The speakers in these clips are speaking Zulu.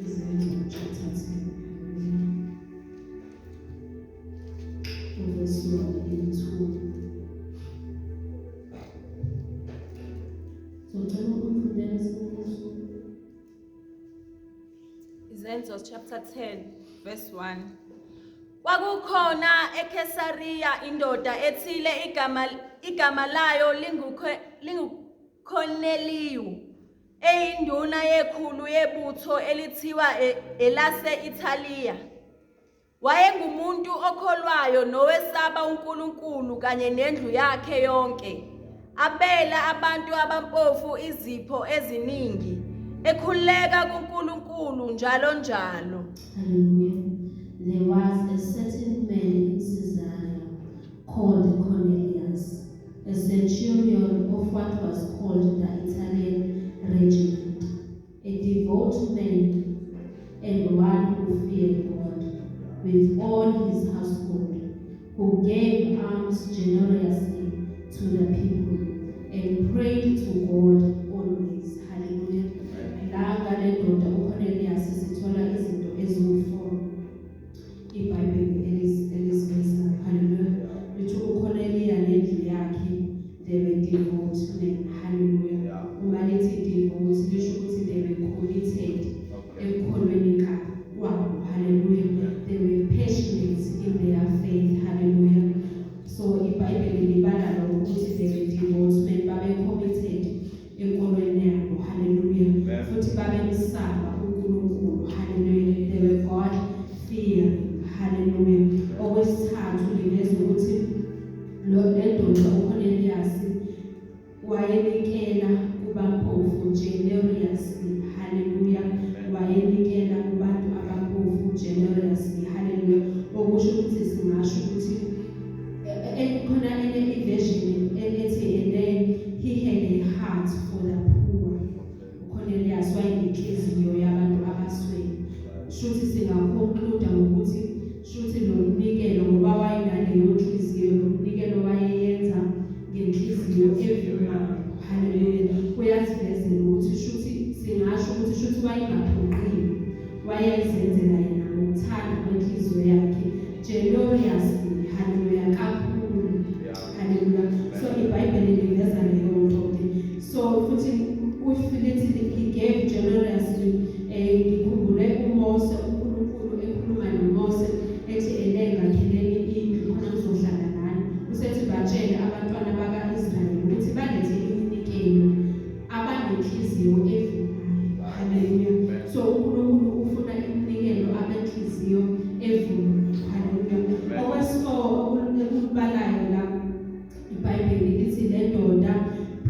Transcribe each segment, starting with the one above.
Izenzo chapter 10, verse 1 and 2. Izenzo chapter 10 verse 1. Kwakukhona eKesariya indoda ethile igama layo linguKorneliyu, eyinduna yekhulu yebutho elithiwa elase-Ithaliya. Wayengumuntu okholwayo nowesaba uNkulunkulu kanye nendlu yakhe yonke. Abela abantu abampofu izipho eziningi, ekhuleka kuNkulunkulu njalo njalo. Hallelujah. There was a certain man in Caesarea called Cornelius, a centurion of what was called the Italian regiment, a devout man and one who feared God with all his household, who gave alms generously to the people and prayed to God always. Hallelujah. La ngale ndoda uCornelius sithola izinto eziwu4 iBhayibheli eliziveza. Hallelujah. Lithi uCornelia nendlu yakhe they were devout. Hallelujah. Uma lithi devout lisho ukuthi they were committed ekukholweni kwabo. Hallelujah. They were passionate in their faith. Hallelujah. So iBhayibheli libala ukuthi they were devout men, babe committed enkolweni yabo. Hallelujah. Futhi babe mesaba uNkulunkulu. Hallelujah. They were God fearing. Hallelujah. Okwesithathu liveza ukuthi lo ndoda uCornelius wayenikela kubampofu generously. Hallelujah. Wayenikela kubantu abampofu generously. Hallelujah. Okusho ukuthi singasho ukuthi khona version ethi and then he had a heart for the poor. Cornelius wayenenhliziyo yabantu abaswele. Shuthi singakonkluda ngokuthi shuthi lo mnikelo ngoba wayenaleyo nhliziyo, lo mnikelo wayeyenza ngenhliziyo evumayo. Hallelujah. Kuyasivezela ukuthi shuthi singasho ukuthi shuthi wayengaphoqiwe, wayezenzela yena ngokuthanda kwenhliziyo yakhe generously. Hallelujah. Kakhulu. Hallelujah. So iBhayibheli liveza leyo nto. So futhi uFilithi he gave generously. Ngikhumbule uMose, uNkulunkulu ekhuluma noMose ethi engakheleni indlu khona kuzohlala nani. Usethi batshele abantwana baka-Israyeli ukuthi balethe iminikelo abanenhliziyo evumayo. Hallelujah. So uNkulunkulu ufuna iminikelo abanenhliziyo evumayo. Hallelujah. Okwesifo ekubalayo la iBhayibheli lithi le ndoda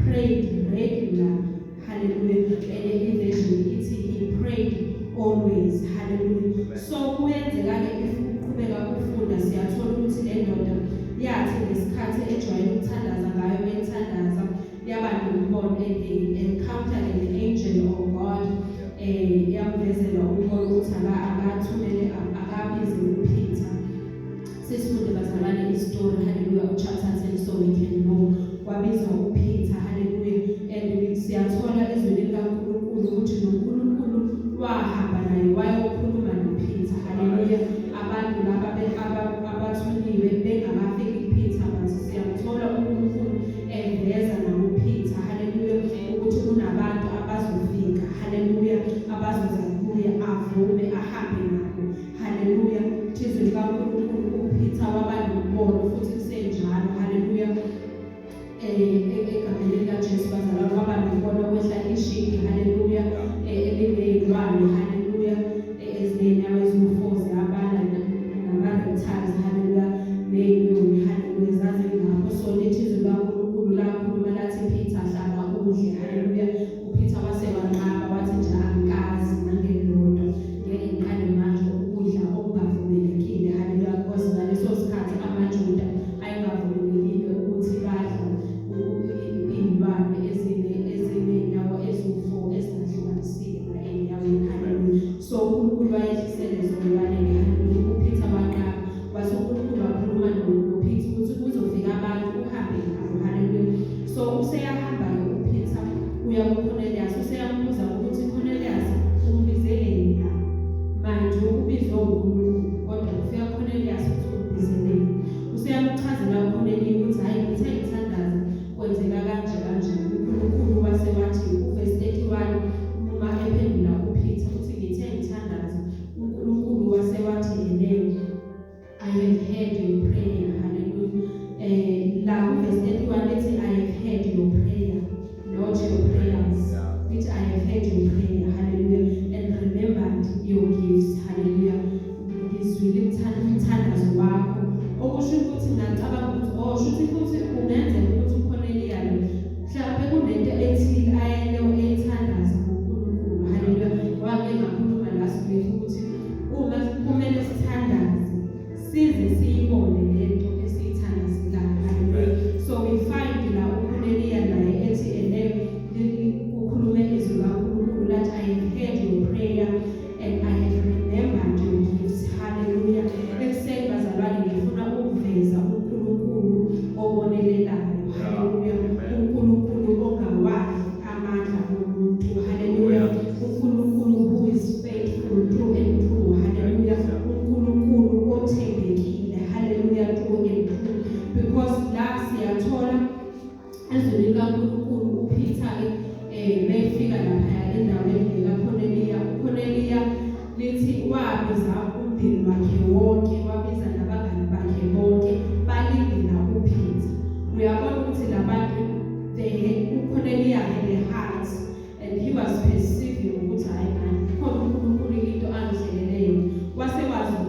prayed regular. Hallelujah. And version ithi he prayed always. Hallelujah. So kuyenzeka-ke uqhubeka ukufunda siyathola ukuthi le ndoda yathi ngesikhathi ejwayele ukuthandaza ngayo bethandaza yaba nombono encounter an angel of God. Yamvezela umbono ukuthi akathumele akabize uPeter. Sesifunde bazalwane istory. Hallelujah. Chapter 10 so we can know wabiza uPeter. Hallelujah. And siyathola ezweni likaNkulunkulu ukuthi noNkulunkulu wahamba naye wayokhuluma noPeter. Hallelujah. Abantu laba abathuliwe bengakafiki kuPeter bathi siyamthola uNkulunkulu eveza nakuPeter. Hallelujah. Ukuthi kunabantu abazofika. Hallelujah. Abazoza kuye avume ahambe nabo. Hallelujah. Izwi likaNkulunkulu uPeter waba nombono futhi kusenjalo. Hallelujah. Egameni likaJesu bazalwane waba nombono kwehla ishiki. Hallelujah. Elineyilwane. Hallelujah. Ezinenyawo eziwu4 ziyabala nama-reptiles. Hallelujah. Nezinyoni. Hallelujah. Zazingapho. So lithi izwi likaNkulunkulu lakhuluma lathi Peter hlaba udle. Hallelujah. uPeter wasewanqaba wathi nje angikazi nangelodwa ngeke ngiqale manje ukudla okungavumelekile. Hallelujah. Because ngaleso sikhathi amaJuda ayengavumelekile ukuthi badla iy'lwane ezinenyawo eziwu4 ezingahlukanisile enyaweni. Hallelujah. So uNkulunkulu wayehlisele zolwaneni. Hallelujah. uPeter wanqaba wathi uNkulunkulu wakhuluma noPeter ukuthi kuzofika abantu uhambe nabo. Hallelujah. So useyahamba-ke uPeter uya kuCornelius, useyambuza ukuthi Cornelius umbizeleni la.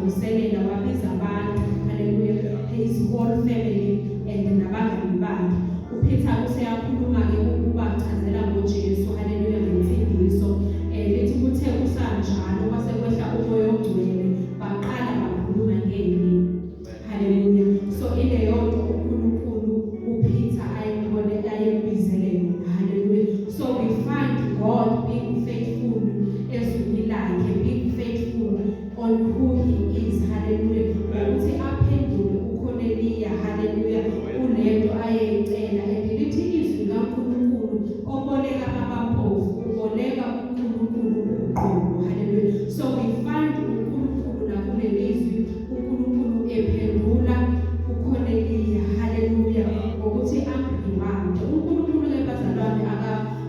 wavuselela wabiza abantu, hallelujah, his whole family and nabangani bakhe. uPeter useyakhuluma-ke ukubachazela ngoJesu, hallelujah, ngensindiso. Lithi kuthe kusanjalo kwase kwehla umoya ogcwele baqala bakhuluma ngelimi, hallelujah. So ileyo nto uNkulunkulu uPeter ayembizele yona, hallelujah. So we find God being faithful ezwini lakhe, being faithful on who he is, hallelujah. Ukuthi aphendule uCornelia, hallelujah, kulento ayeyicela. Lithi izwi kaNkulunkulu oboleka abampofu uboleka uNkulunkulu uqobo, hallelujah. So we find uNkulunkulu nakulelizwi uNkulunkulu ephendula uCornelia, hallelujah, ukuthi amriwande. uNkulunkulu ke bazalwane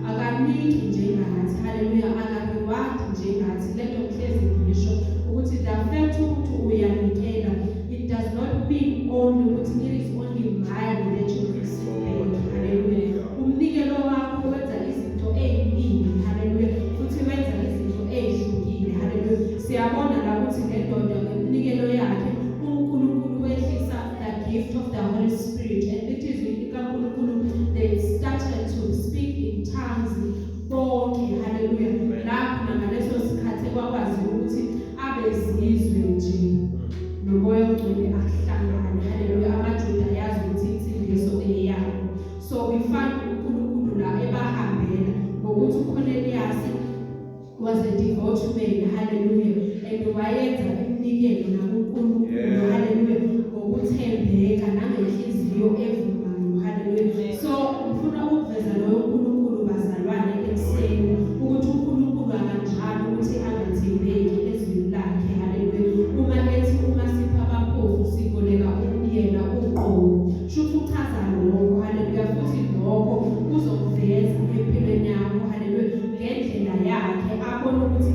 akaniki njengathi, hallelujah, akariwandi njengathi. Lento mhlezi ngisho ukuthi the fact ukuthi uyanikela, it does not mean only ukuthi it is only money that you receive back, hallelujah. Umnikelo wakho wenza izinto eziningi, hallelujah, futhi wenza izinto ezihlukile, hallelujah. Siyabona la ukuthi le ndoda ngemnikelo yakhe uNkulunkulu wehlisa the gift of the Holy Spirit, and it is uNkulunkulu they started to speak in tongues bonke, hallelujah. Lapho ngaleso sikhathi kwakwazi ukuthi abezizwe nje nomoya ogcwele akuhlangane, hallelujah. AmaJuda ayazi ukuthi insindiso eyabo. So we find uNkulunkulu la ebahambela ngokuthi uCornelius was a devout man, hallelujah, and wayenza iminikelo nakuNkulunkulu, hallelujah, ngokuthembeka nangenhliziyo evumayo, hallelujah. So ngifuna ukuveza lo uNkulunkulu bazalwane ekuseni ukuthi uNkulunkulu akanjalo ukuthi angathembeki ezwini lakhe, hallelujah. Uma sipha abampofu siboleka umyena uqobo, shuthi uchaza lokho, hallelujah, futhi lokho uzokuveza empilweni yakho, hallelujah, ngendlela yakhe abone ukuthi